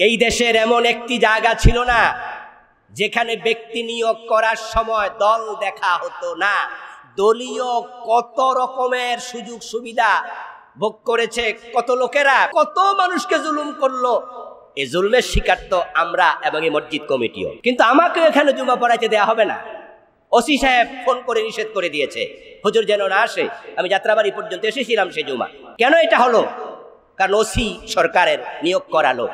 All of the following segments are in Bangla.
এই দেশের এমন একটি জায়গা ছিল না যেখানে ব্যক্তি নিয়োগ করার সময় দল দেখা হতো না। দলীয় কত রকমের সুযোগ সুবিধা ভোগ করেছে কত লোকেরা, কত মানুষকে জুলুম করলো। এই জুলমের শিকার তো আমরা এবং এই মসজিদ কমিটিও। কিন্তু আমাকে এখানে জুমা পড়াইতে দেওয়া হবে না। ওসি সাহেব ফোন করে নিষেধ করে দিয়েছে, হুজুর যেন না আসে। আমি যাত্রাবাড়ি পর্যন্ত এসেছিলাম সেই জুমা। কেন এটা হলো? কারণ ওসি সরকারের নিয়োগ করালো।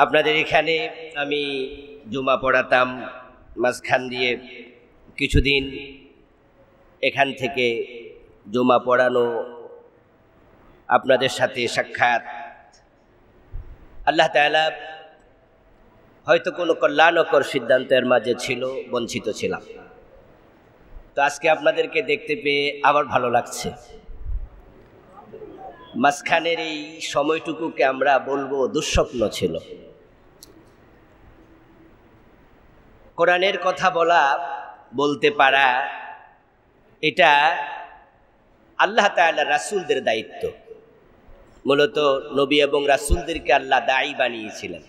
আপনাদের এখানে আমি জুমা পড়াতাম, মাঝখান দিয়ে কিছুদিন এখান থেকে জুমা পড়ানো, আপনাদের সাথে সাক্ষাৎ। আল্লাহ তাআলা হয়তো কোনো কল্যাণকর সিদ্ধান্তের মাঝে ছিল, বঞ্চিত ছিলাম। তো আজকে আপনাদেরকে দেখতে পেয়ে আবার ভালো লাগছে। মাঝখানের এই সময়টুকুকে আমরা বলবো দুঃস্বপ্ন ছিল। কোরআনের কথা বলা, বলতে পারা, এটা আল্লাহ তাআলা রাসূলদের দায়িত্ব। মূলত নবী এবং রাসূলদেরকে আল্লাহ দায়ী বানিয়েছিলেন।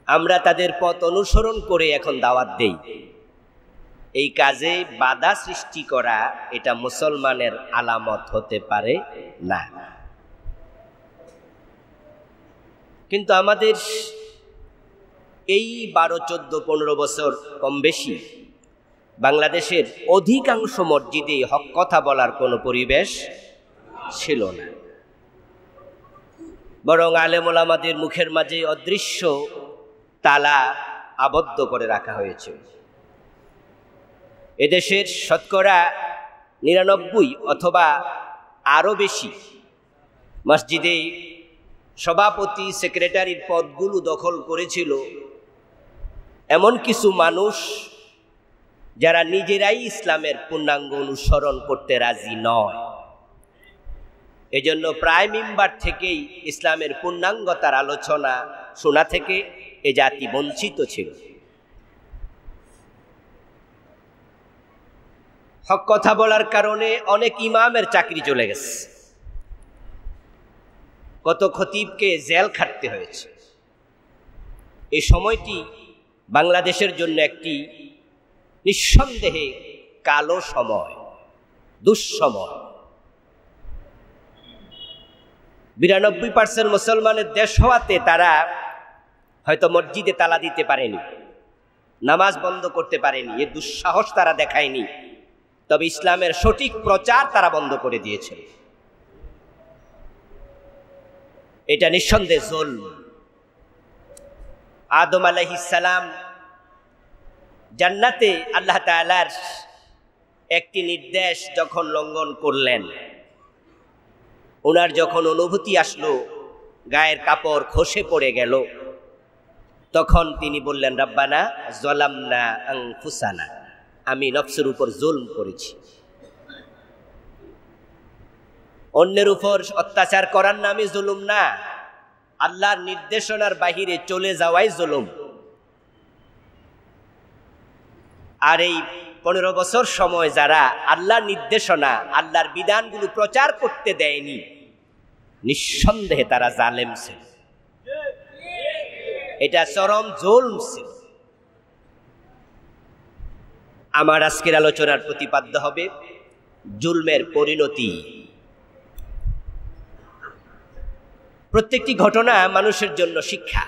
আমরা তাদের পথ অনুসরণ করে এখন দাওয়াত দেই। এই কাজে বাধা সৃষ্টি করা এটা মুসলমানের আলামত হতে পারে না। কিন্তু আমাদের এই 12, 14, 15 বছর কম বেশি বাংলাদেশের অধিকাংশ মসজিদে হক কথা বলার কোনো পরিবেশ ছিল না। বরং আলেম ওলামাদের মুখের মাঝে অদৃশ্য তালা আবদ্ধ করে রাখা হয়েছে। এদেশের শতকরা 99 অথবা আরো বেশি মসজিদে সভাপতি, সেক্রেটারির পদগুলো দখল করেছিল এমন কিছু মানুষ যারা নিজেরাই ইসলামের পূর্ণাঙ্গ অনুসরণ করতে রাজি নয়। এজন্য প্রায় মিম্বার থেকেই ইসলামের পূর্ণাঙ্গতার আলোচনা শোনা থেকে এ জাতি বঞ্চিত ছিল। হক কথা বলার কারণে অনেক ইমামের চাকরি চলে গেছে, কত খতিবকে জেল খাটতে হয়েছে। এই সময়টি বাংলাদেশের জন্য একটি নিঃসন্দেহে কালো সময়, দুঃসময়। 92% মুসলমানের দেশ হওয়াতে তারা হয়তো মসজিদে তালা দিতে পারেনি, নামাজ বন্ধ করতে পারেনি, এ দুঃসাহস তারা দেখায়নি। তবে ইসলামের সঠিক প্রচার তারা বন্ধ করে দিয়েছে। এটা নিঃসন্দেহে জুলম। আদম আলাইহিস সালাম জান্নাতে আল্লাহ তাআলার একটি নির্দেশ যখন লঙ্ঘন করলেন, ওনার যখন অনুভূতি আসলো, গায়ের কাপড় খসে পড়ে গেল, তখন তিনি বললেন, রাব্বানা যালামনা আনফুসানা, আমি নফসের উপর জুলম করেছি। অন্যের উপর অত্যাচার করার নামে জুলুম না, আল্লাহর নির্দেশনার বাহিরে চলে যাওয়াই জুলুম। আর এই 15 বছর সময় যারা আল্লাহর নির্দেশনা, আল্লাহর বিধানগুলো প্রচার করতে দেয়নি, নিঃসন্দেহে তারা জালেম ছিল। এটা চরম জুলম ছিল। আমার আজকের আলোচনার প্রতিপাদ্য হবে জুলমের পরিণতি। প্রত্যেকটি ঘটনা মানুষের জন্য শিক্ষা।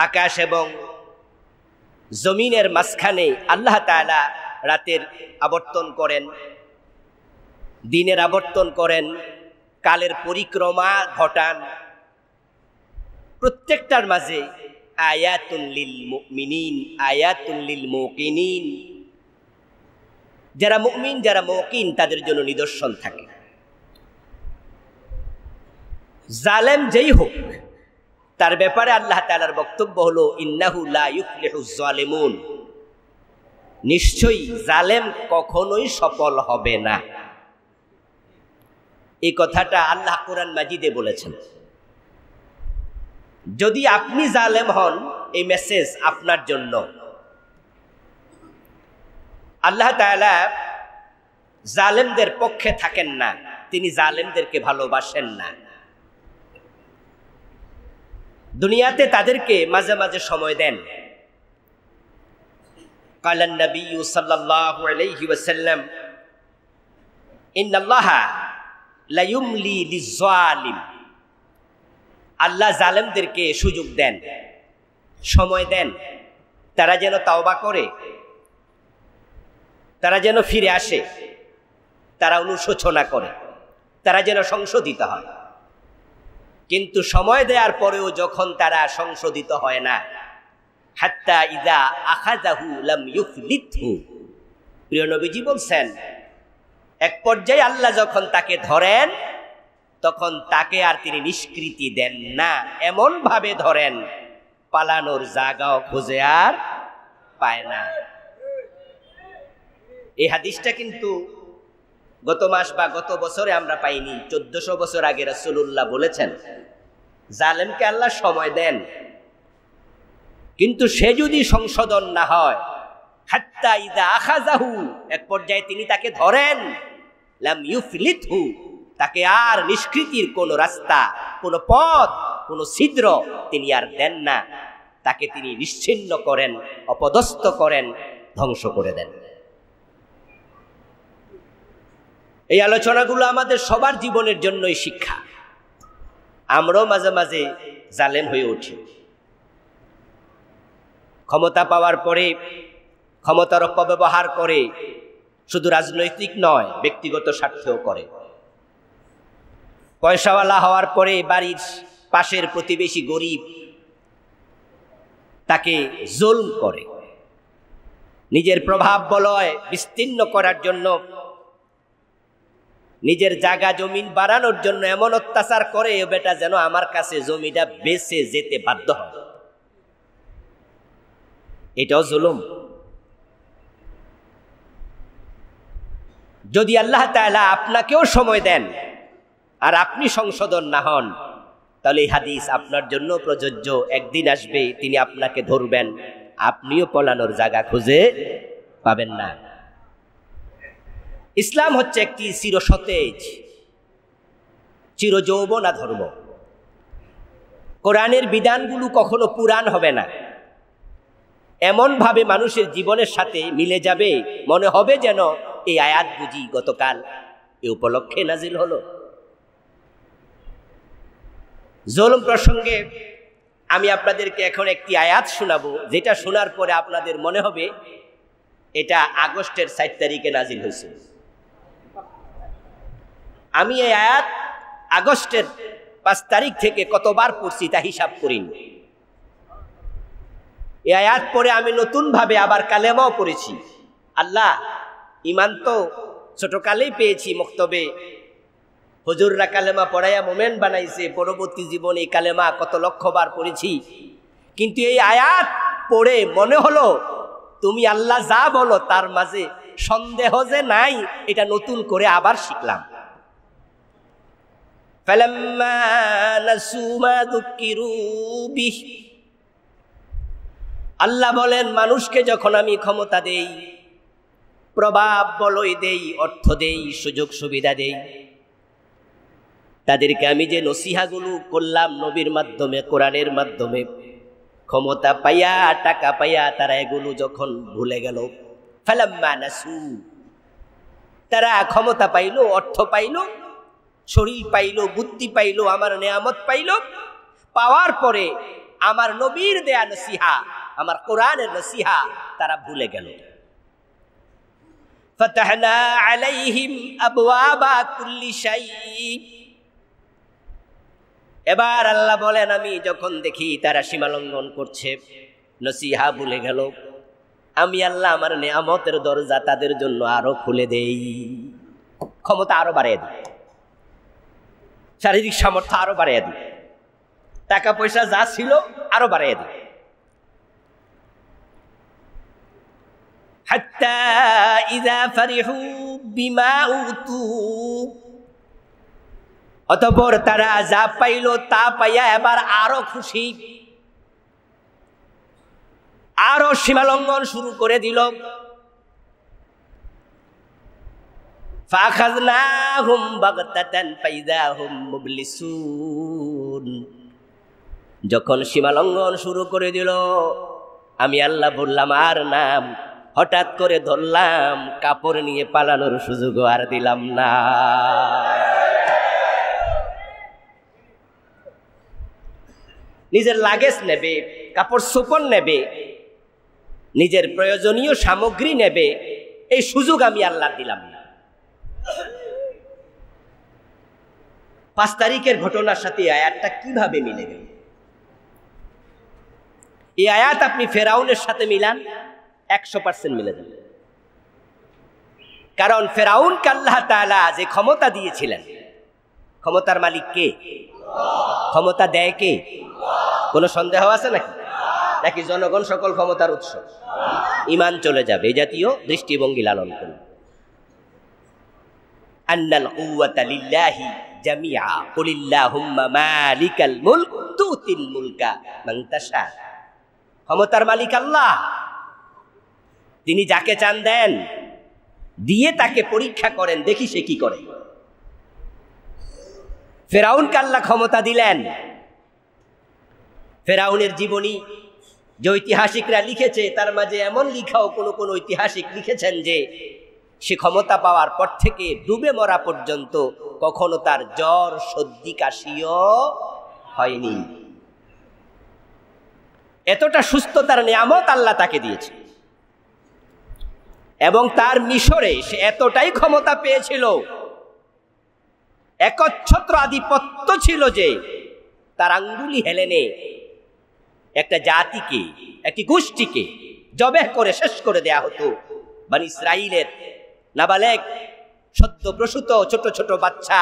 আকাশ এবং জমিনের মাঝখানে আল্লাহ তাআলা রাতের আবর্তন করেন, দিনের আবর্তন করেন, কালের পরিক্রমা ঘটান। প্রত্যেকটার মাঝে আয়াতুন লিল মুমিনিন, আয়াতুন লিল মুকিনিন। যারা মুমিন, যারা মুকিন, তাদের জন্য নিদর্শন থাকে। জালেম যেই হোক, তার ব্যাপারে আল্লাহ তাআলার বক্তব্য হলো ইন্নাহু লা ইফলিহুজ জালিমুন, নিশ্চয়ই জালেম কখনোই সফল হবে না। এই কথাটা আল্লাহ কোরআন মাজিদে বলেছেন। যদি আপনি জালেম হন, এই মেসেজ আপনার জন্য। আল্লাহ তাআলা জালেমদের পক্ষে থাকেন না, তিনি জালেমদেরকে ভালোবাসেন না। দুনিয়াতে তাদেরকে মাঝে মাঝে সময় দেন। কালান নবী সাল্লাল্লাহু আলাইহি ওয়াসাল্লাম ইন্নাল্লাহা লা ইউমলি লিয-যালিম, আল্লাহ জালেমদেরকে সুযোগ দেন, সময় দেন, তারা যেন তাওবা করে, তারা যেন ফিরে আসে, তারা অনুশোচনা করে, তারা যেন সংশোধিত হয়। কিন্তু সময় দেওয়ার পরেও যখন তারা সংশোধিত হয় না, হাত্তা ইযা আখাযাহু লাম ইউফলিতহু, প্রিয় নবীজি বলছেন এক পর্যায়ে আল্লাহ যখন তাকে ধরেন তখন তাকে আর তিনি নিষ্কৃতি দেন না, এমন ভাবে ধরেন পালানোর জায়গাও খুঁজে আর পায় না। এই হাদিসটা কিন্তু গত মাস বা গত বছরে আমরা পাইনি, 1400 বছর আগে রাসূলুল্লাহ বলেছেন জালেমকে আল্লাহ সময় দেন, কিন্তু সে যদি সংশোধন না হয়, হাত্তা ইযা আখাযাহু, এক পর্যায়ে তিনি তাকে ধরেন, লাম ইউফলিতহু, তাকে আর নিষ্কৃতির কোনো রাস্তা, কোনো পথ, কোনো ছিদ্র তিনি আর দেন না, তাকে তিনি নিশ্চিহ্ন করেন, অপদস্থ করেন, ধ্বংস করে দেন। এই আলোচনাগুলো আমাদের সবার জীবনের জন্যই শিক্ষা। আমরাও মাঝে মাঝে জালেম হয়ে উঠি। ক্ষমতা পাওয়ার পরে ক্ষমতার অপব্যবহার করে, শুধু রাজনৈতিক নয় ব্যক্তিগত স্বার্থেও করে। পয়সাওয়ালা হওয়ার পরে বাড়ির পাশের প্রতিবেশী গরিব তাকে জুলম করে, নিজের প্রভাব বলয় বিস্তীর্ণ করার জন্য, নিজের জায়গা জমিন বাড়ানোর জন্য এমন অত্যাচার করে, বেটা যেন আমার কাছে জমিটা বেচে যেতে বাধ্য হয়। এটাও জুলুম। যদি আল্লাহ তাআলা আপনাকেও সময় দেন আর আপনি সংশোধন না হন, তাহলে এই হাদিস আপনার জন্য প্রযোজ্য। একদিন আসবে তিনি আপনাকে ধরবেন, আপনিও পলানোর জায়গা খুঁজে পাবেন না। ইসলাম হচ্ছে একটি চিরসতেজ, চিরযৌবনা ধর্ম। কোরআনের বিধানগুলো কখনো পুরান হবে না, এমন ভাবে মানুষের জীবনের সাথে মিলে যাবে, মনে হবে যেন এই আয়াত বুঝি গতকাল এ উপলক্ষে নাজিল হলো। জুলুম প্রসঙ্গে আমি আপনাদেরকে এখন একটি আয়াত শোনাবো, যেটা শোনার পরে আপনাদের মনে হবে এটা আগস্টের 7 তারিখে নাজিল হয়েছে। আমি এই আয়াত আগস্টের 5 তারিখ থেকে কতবার পড়ছি তা হিসাব করিনি। এই আয়াত পরে আমি নতুন ভাবে আবার কালেমাও পড়েছি। আল্লাহ, ইমান তো ছোটকালেই পেয়েছি, মক্তবে হুজুররা কালেমা পড়াইয়া মোমেন বানাইছে, পরবর্তী জীবনে এই কালেমা কত লক্ষবার পড়েছি, কিন্তু এই আয়াত পড়ে মনে হলো তুমি আল্লাহ যা বলো তার মাঝে সন্দেহ যে নাই, এটা নতুন করে আবার শিখলাম। ফালাম্মা নাসু মা যুকিরু বিহি, আল্লাহ বলেন মানুষকে যখন আমি ক্ষমতা দেই, প্রভাব বলয় দেই, অর্থ দেই, সুযোগ সুবিধা দেই, তাদেরকে আমি যে নসিহাগুলো করলাম নবীর মাধ্যমে, কোরআনের মাধ্যমে, ক্ষমতা পাইয়া টাকা পাইয়া তারা এগুলো যখন ভুলে গেল, ফালাম্মা নাসু, তারা ক্ষমতা পাইল, অর্থ পাইল, শরীর পাইল, বুদ্ধি পাইল, আমার নেয়ামত পাইল, পাওয়ার পরে আমার নবীর দেয়া নসিহা, আমার কোরআনের নসিহা তারা ভুলে গেল। ফাতাহনা আলাইহিম আবওয়াবা কুল্লি শাই, এবার আল্লাহ বলেন আমি যখন দেখি তারা সীমালঙ্ঘন করছে, নসিহা ভুলে গেল, আমি আল্লাহ আমার নেয়ামতের দরজা তাদের জন্য আরো খুলে দেই, ক্ষমতা আরো বাড়িয়ে দিই, শারীরিক সামর্থ্য আরো বাড়িয়ে দিই, টাকা পয়সা যা ছিল আরো বাড়িয়ে দিই। হাত্তা ইযা ফারিহু বিমা উতু, অতঃপর তারা যা পাইল তা পাইয়া এবার আরো খুশি, আরো সীমালঙ্ঘন শুরু করে দিল। ফাখাযনাহুম বাগতাতান ফাইযা হুম মুবলিসুন, যখন সীমা লঙ্ঘন শুরু করে দিল, আমি আল্লাহ বললাম আর নাম, হঠাৎ করে ধরলাম, কাপড় নিয়ে পালানোর সুযোগ আর দিলাম না। নিজের লাগেজ নেবে, কাপড় চোপড় নেবে, নিজের প্রয়োজনীয় সামগ্রী নেবে, এই সুযোগ আমি আল্লাহ দিলাম না। 5 তারিখের ঘটনার সাথে আয়াতটা কিভাবে মিলে গেল? এই আয়াত আপনি ফেরাউনের সাথে মিলান, 100% মিলে যাবে। কারণ ফেরাউনকে আল্লাহ তাআলা যে ক্ষমতা দিয়েছিলেন, ক্ষমতার মালিক কে? ক্ষমতা দেয় কে? কোনো সন্দেহ আছে নাকি? নাকি জনগণ সকল ক্ষমতার উৎস? ঈমান চলে যাবে। এই জাতীয় দৃষ্টিভঙ্গি লালন করুন। আন্নাল কুওয়াতা লিল্লাহি জামিআ কুলিল্লাহুম্মা মালিকাল মুলক তুতিল মুলকা মান তাশা। ক্ষমতার মালিক আল্লাহ, তিনি যাকে চান দেন, দিয়ে তাকে পরীক্ষা করেন, দেখি সে কি করে। ফেরাউনকে আল্লাহ ক্ষমতা দিলেন। ফেরাউনের জীবনী যে ঐতিহাসিকরা লিখেছে, তার মাঝে এমন লিখাও কোন ঐতিহাসিক লিখেছেন যে সে ক্ষমতা পাওয়ার পর থেকে ডুবে মরা পর্যন্ত কখনো তার জ্বর সর্দি কাশিও হয়নি। এতটা সুস্থতার নিয়ামত আল্লাহ তাকে দিয়েছে। এবং তার মিশরে সে এতটাই ক্ষমতা পেয়েছিল, একচ্ছত্র আধিপত্য ছিল যে তার আঙ্গুলি হেলেনে একটা জাতিকে, একটি গোষ্ঠীকে জবেহ করে শেষ করে দেয়া হতো। বনি ইসরাইলের নাবালেগ সদ্য প্রসূত ছোট ছোট বাচ্চা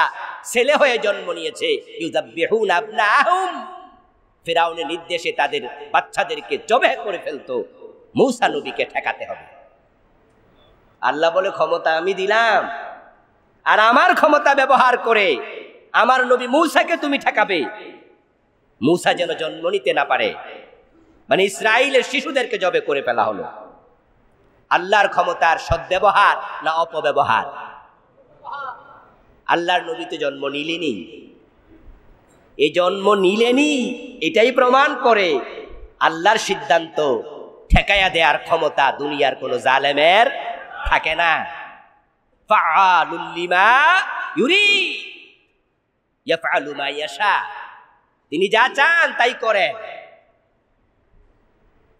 ছেলে হয়ে জন্ম নিয়েছে, ইউযাব্বিহুনা আবনাহুম, ফিরআউনের নির্দেশে তাদের বাচ্চাদেরকে জবেহ করে ফেলতো। মূসা নবীকে ঠেকাতে হবে। আল্লাহ বলে ক্ষমতা আমি দিলাম, আর আমার ক্ষমতা ব্যবহার করে আমার নবী মূসাকে তুমি ঠেকাবে। মূসা যেন জন্ম নিতে না পারে, মানে ইসরাইলের শিশুদেরকে জবে করে ফেলা হলো। আল্লাহর ক্ষমতার সদ্ব্যবহার না অপব্যবহার? আল্লাহর নবীতে জন্ম নিলেনি, এই জন্ম নিলেনি, এটাই প্রমাণ করে আল্লাহর সিদ্ধান্ত ঠেকাইয়া দেওয়ার ক্ষমতা দুনিয়ার কোন জালেমের থাকে না। ফাআলুল লিমা ইউরিদ ইয়াফআলু মা ইয়াশা, তিনি যা চান তাই করেন।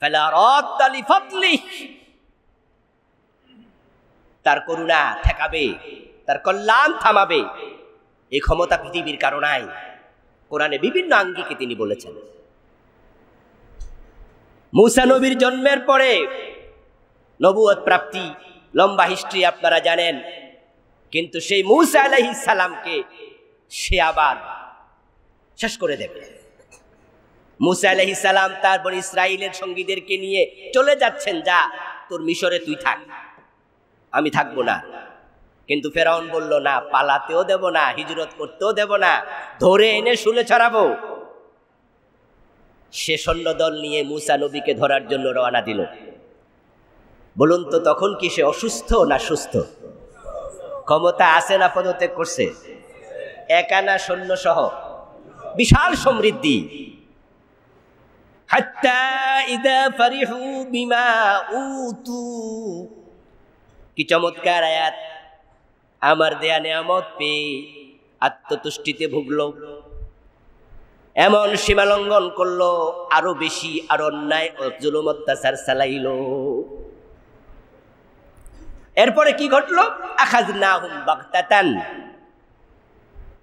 ফালা রাদ্দা লিফাদলিহি, তার করুণা ঠেকাবে, তার কল্যাণ থামাবে, এই ক্ষমতা পৃথিবীর কারো নাই। কোরআনে বিভিন্ন আঙ্গিকে তিনি বলেছেন। মূসা নবীর জন্মের পরে নবুয়ত প্রাপ্তি, লম্বা হিস্ট্রি আপনারা জানেন। কিন্তু সেই মূসা আলাইহিস সালামকে সে আবার শেষ করে দেবে। মূসা আলাইহিস সালাম তার বনি ইসরাইলের সঙ্গীদেরকে নিয়ে চলে যাচ্ছেন, যা তোর মিশরে তুই থাক, আমি থাকবো না। কিন্তু ফেরাউন বলল না, পালাতেও দেব না, হিজরত করতেও দেব না, ধরে এনে শুলে ছড়াবো। সে সৈন্যদল নিয়ে মূসা নবীকে ধরার জন্য রওনা দিল। বলুন তো তখন কি সে অসুস্থ না সুস্থ? ক্ষমতা আছে না পদত্যাগ করছে? একা না সৈন্য সহ? বিশাল সমৃদ্ধি। হাত্তা ইযা ফারিহু বিমা উতু, কি চমৎকার আয়াত! আমার দেয়া নিয়ামত পেয়ে আত্মতুষ্টিতে ভুগলো, এমন সীমালঙ্ঘন করলো, আরো বেশি আর অন্যায় ও জুলুম অত্যাচার চালাইলো। এরপরে কি ঘটলো? আখাযনাহুম বাগতাতান,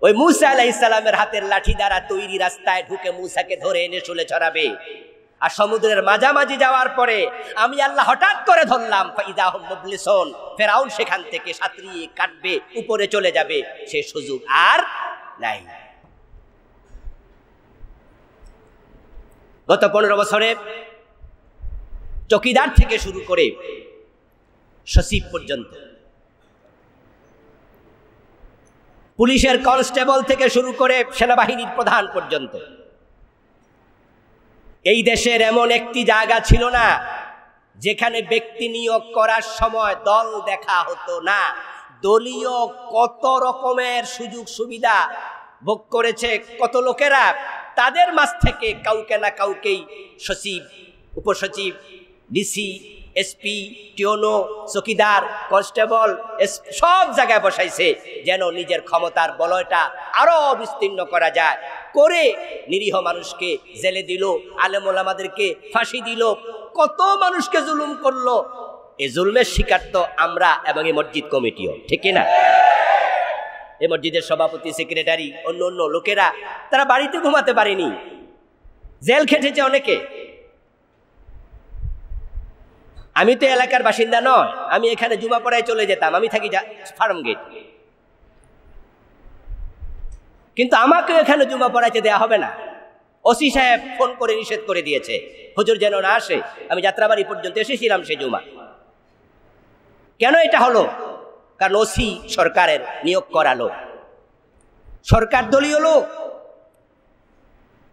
ওই মূসা আলাইহিস সালামের হাতের লাঠি দ্বারা তৈরি রাস্তায় ঢুকে মূসাকে ধরে এনে শুলে ছড়াবে। আর সমুদ্রের মাঝামাঝি যাওয়ার পরে আমি আল্লাহ হঠাৎ করে ধরলাম, ফাইদাহুম মুবলিসুন, ফেরাউন সেখান থেকে সাঁতরিয়ে কাটবে, উপরে চলে যাবে, সে সুযোগ আর নাই। গত 15 বছরে চকিদার থেকে শুরু করে সচিব পর্যন্ত, পুলিশের কনস্টেবল থেকে শুরু করে সেনাবাহিনীর প্রধান পর্যন্ত, এই দেশের এমন একটি জায়গা ছিল না যেখানে ব্যক্তি নিয়োগ করার সময় দল দেখা হতো না। দলীয় কত রকমের সুযোগ সুবিধা ভোগ করেছে কত লোকেরা, তাদের মাঝ থেকে কাউকে না কাউকেই সচিব, উপসচিব, ডিসি, এসপি, টিওনো, চকিদার, কনস্টেবল সব জায়গায় বসাইছে, যেন নিজের ক্ষমতার বলয়টা আরো বিস্তীর্ণ করা যায়। করে নিরীহ মানুষকে জেলে দিল, আলেম ওলামাদেরকে ফাঁসি দিল, কত মানুষকে জুলুম করলো। এই জুলমের শিকার তো আমরা এবং এই মসজিদ কমিটিও, ঠিক না? এই মসজিদের সভাপতি, সেক্রেটারি, অন্য অন্য লোকেরা তারা বাড়িতে ঘুমাতে পারেনি, জেল খেটেছে অনেকে। আমি তো এলাকার বাসিন্দা নয়, আমি এখানে জুমা পড়ায় চলে যেতাম, আমি থাকি ফার্ম গেট, কিন্তু আমাকে এখানে জুমা পড়াইতে দেওয়া হবে না। ওসি সাহেব ফোন করে নিষেধ করে দিয়েছে, হুজুর যেন না আসে। আমি যাত্রাবাড়ি পর্যন্ত এসেছিলাম সে জুমা। কেন এটা হলো? কারণ ওসি সরকারের নিয়োগ করা লোক, সরকার দলীয় লোক।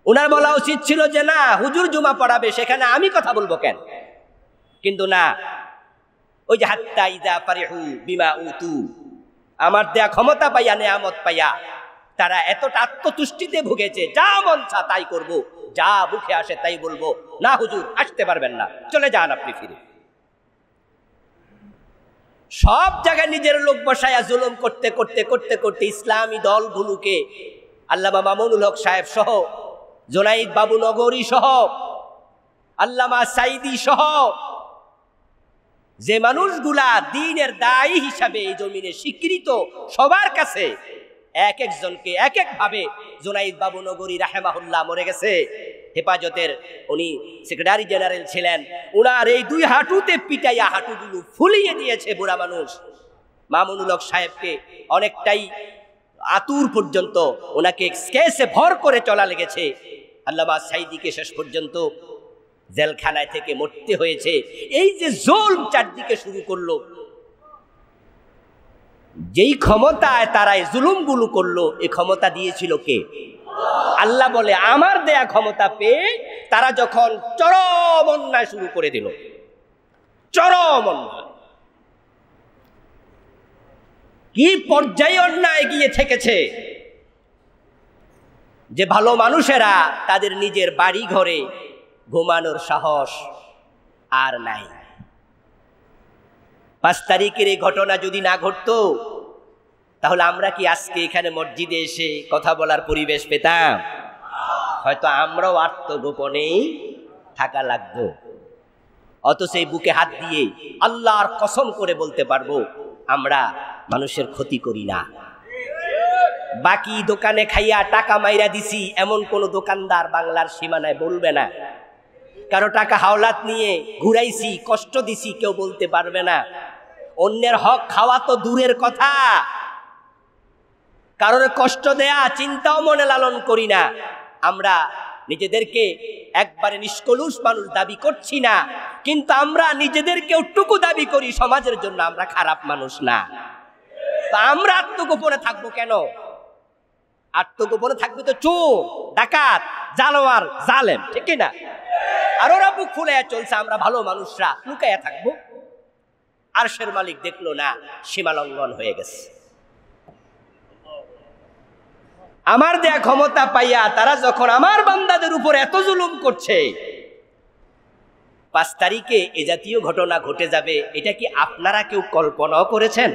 ওনার বলা উচিত ছিল যে না, হুজুর জুমা পড়াবে, সেখানে আমি কথা বলবো কেন? কিন্তু না, ওই যে হাত্তা ইযা ফারিহু বিমা উতু, আমার দেয়া ক্ষমতা পাইয়া, নেয়ামত পাইয়া তারা এতটা আত্মতুষ্টিতে ভুগেছে, যা মন চা তাই করব, যা মুখে আসে তাই বলবো। না হুজুর আসতে পারবেন না, চলে যান আপনি ফিরে। সব জায়গায় নিজের লোক বসায়া জুলুম করতে করতে করতে করতে ইসলামী দলগুলোকে, আল্লামা মামুনুল হক সাহেব সহ, জোনাইদ বাবু নগরী সহ, আল্লামা সাইদি সহ, যে মানুষগুলা দ্বীনের দায়ী হিসাবে এই জমিনে স্বীকৃত সবার কাছে, এক একজনকে এক এক ভাবে, জোনাইদ বাবু নগরী রাহেমাহুল্লাহ মরে গেছে, হেফাজতের উনি সেক্রেটারি জেনারেল ছিলেন, উনার এই দুই হাঁটুতে পিটাইয়া হাঁটুগুলো ফুলিয়ে দিয়েছে বুড়া মানুষ। মামুনুল হক সাহেবকে অনেকটাই আতুর পর্যন্ত ওনাকে কেসে ভর করে চলা লেগেছে। আল্লামা সাইদিকে শেষ পর্যন্ত জেলখানায় থেকে মরতে হয়েছে। এই যে জুলম চারদিকে শুরু করলো, যেই ক্ষমতায় তারা এই জুলুমগুলো করলো, এই ক্ষমতা দিয়েছিল কে? আল্লাহ বলে, আমার দেয়া ক্ষমতা পেয়ে তারা যখন চরম অন্যায় শুরু করে দিল, চরম অন্যায়, কি পর্যায়ে অন্যায় গিয়ে ঠেকেছে যে ভালো মানুষেরা তাদের নিজের বাড়ি ঘরে ঘুমানোর সাহস আর নাই। 5 তারিখের এই ঘটনা যদি না ঘটতো, তাহলে আমরা কি আজকে এখানে মসজিদে এসে কথা বলার পরিবেশ পেতাম? হয়তো আমরাও আত্মগোপনেই থাকা লাগতো। অথচ এই বুকে হাত দিয়ে আল্লাহর কসম করে বলতে পারবো, আমরা মানুষের ক্ষতি করি না। বাকি দোকানে খাইয়া টাকা মাইরা দিছি এমন কোন দোকানদার বাংলার সীমানায় বলবে না। কারো টাকা হাওলাত নিয়ে ঘুরাইছি, কষ্ট দিছি, কেউ বলতে পারবে না। অন্যের হক খাওয়া তো দূরের কথা, কারোর কষ্ট দেয়া চিন্তাও মনে লালন করি না। আমরা নিজেদেরকে একবারে নিষ্কলুষ মানুষ দাবি করছি না, কিন্তু আমরা নিজেদেরকে ওটুকু দাবি করি সমাজের জন্য আমরা খারাপ মানুষ না। তা আমরা আত্মগোপনে থাকবো কেন? আত্মগোপনে থাকবে তো চোর, ডাকাত, জানোয়ার, জালেম, ঠিক না? আর ওরা বুক ফুলে চলছে, আমরা ভালো মানুষরা লুকাইয়া থাকবো। আরশের মালিক দেখলো না, সীমা লঙ্ঘন হয়ে গেছে। আমার দেয়া ক্ষমতা পাইয়া তারা যখন আমার বান্দাদের উপর এত জুলুম করছে, 5 তারিখে এ জাতীয় ঘটনা ঘটে যাবে, এটা কি আপনারা কেউ কল্পনাও করেছেন?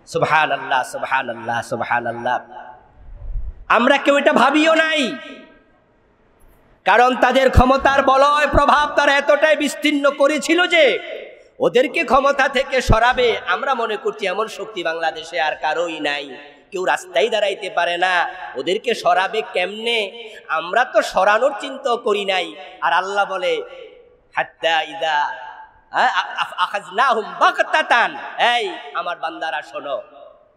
সুবহানাল্লাহ, সুবহানাল্লাহ, সুবহানাল্লাহ। আমরা কেউ এটা ভাবিও নাই, কারণ তাদের ক্ষমতার বলয় প্রভাব তারা এতটাই বিস্তীর্ণ করেছিল যে ওদেরকে ক্ষমতা থেকে সরাবে আমরা মনে করছি এমন শক্তি বাংলাদেশে আর কারোই নাই। কেউ রাস্তায় দাঁড়াইতে পারে না, ওদেরকে সরাবে কেমনে? আমরা তো সরানোর চিন্তা করি নাই। আর আল্লাহ বলে, হাত্তা ইদা আখাযনাহুম বাগতাতান, এই আমার বান্দারা শোনো,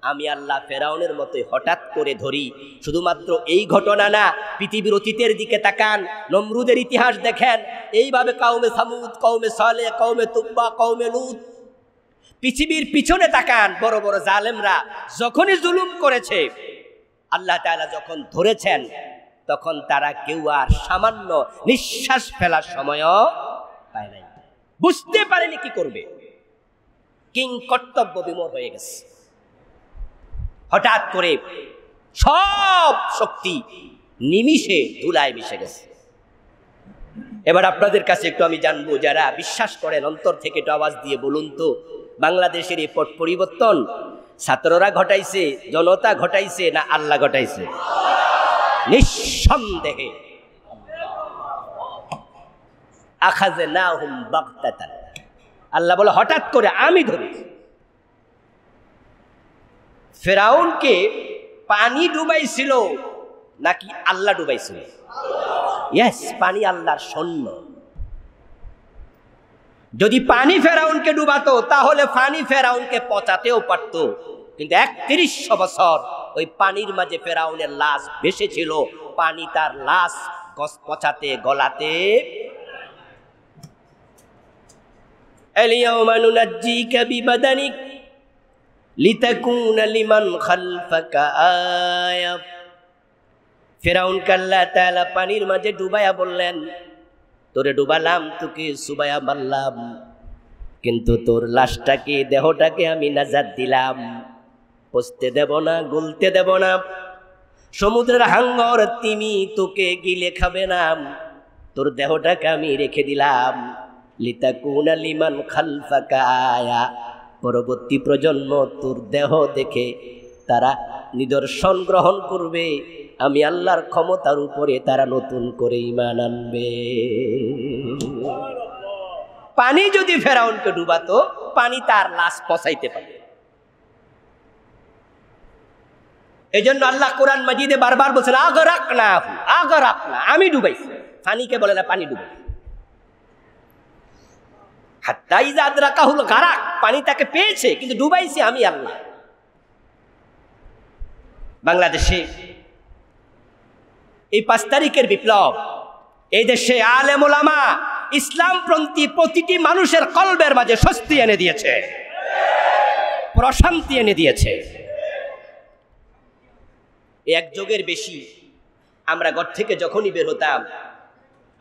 আমি আল্লাহ ফেরাউনের মতোই হঠাৎ করে ধরি। শুধুমাত্র এই ঘটনা না, পৃথিবীর অতীতের দিকে তাকান, নমরুদের ইতিহাস দেখেন, এইভাবে কওমে সামুদ, কওমে সালেহ, কওমে তুব্বা, কওমে লূত, পৃথিবীর পিছনে তাকান, বড় বড় জালেমরা যখনই জুলুম করেছে, আল্লাহ তাআলা যখন ধরেছেন, তখন তারা কেউ আর সামান্য নিঃশ্বাস ফেলার সময়ও পায় নাই, বুঝতে পারেনি কি করবে, কিং কর্তব্য বিমূঢ় হয়ে গেছে। হঠাৎ করে সব শক্তি নিমিষে ধুলায় মিশে গেছে। এবার আপনাদের কাছে একটু আমি জানবো, যারা বিশ্বাস করেন অন্তর থেকে একটু আওয়াজ দিয়ে বলুন তো, বাংলাদেশের এই পট পরিবর্তন ছাত্ররা ঘটাইছে, জনতা ঘটাইছে, না আল্লাহ ঘটাইছে? নিঃসন্দেহে আখাযনাহুম বাগতাতান, আল্লাহ বলে হঠাৎ করে আমি ধরেছি। ফেরাউনকে পানি ডুবাইছিল নাকি আল্লাহ ডুবাইছিল? ইয়েস, পানি আল্লাহর সৈন্য। যদি পানি ফেরাউনকে ডুবাতো তাহলে পানি ফেরাউনকে পচাতেও পারত, কিন্তু ৩১০০ বছর ওই পানির মাঝে ফেরাউনের লাশ ভেসে ছিল, পানি তার লাশ পচাতে গলাতে। আলিয়াউমা নুনাজ্জিকা বিবাদানিক লিতাকুনা লিমান খালফাকা আয়া। ফেরাউনকে আল্লাহ তাআলা পানির মাঝে ডুবাইয়া বললেন, তোরে ডুবালাম, তোকে সুবাইয়া মারলাম, কিন্তু তোর লাশটাকে, দেহটাকে আমি নাজাত দিলাম, পচতে দেব না, গলতে দেব না। সমুদ্রের হাঙ্গর তিমি তোকে গিলে খাবে না, তোর দেহটাকে আমি রেখে দিলাম। লিতাকুনা লিমান খালফাকা আয়া, পরবর্তী প্রজন্ম তোর দেহ দেখে তারা নিদর্শন গ্রহণ করবে, আমি আল্লাহর ক্ষমতার উপরে তারা নতুন করে ঈমান আনবে। পানি যদি ফেরাউনকে ডুবাতো, পানি তার লাশ পচাইতে পারে। এজন্য আল্লাহ কোরআন মাজিদে বারবার বলছেন আগরাকনাহু, আগরাকনা, আমি ডুবাইছি। পানিকে বলে না পানি ডুবাই। হাত্তা ইযা আদরাকাহুল গারাক, পানি তাকে পেয়েছে কিন্তু ডুবাইছি আমি আল্লাহ। বাংলাদেশে এই ৫ তারিখের বিপ্লব এই দেশে আলেম ওলামা ইসলামপন্থী প্রতিটি মানুষের কলবের মাঝে স্বস্তি এনে দিয়েছে, প্রশান্তি এনে দিয়েছে। এক যুগের বেশি আমরা ঘর থেকে যখনই বের হতাম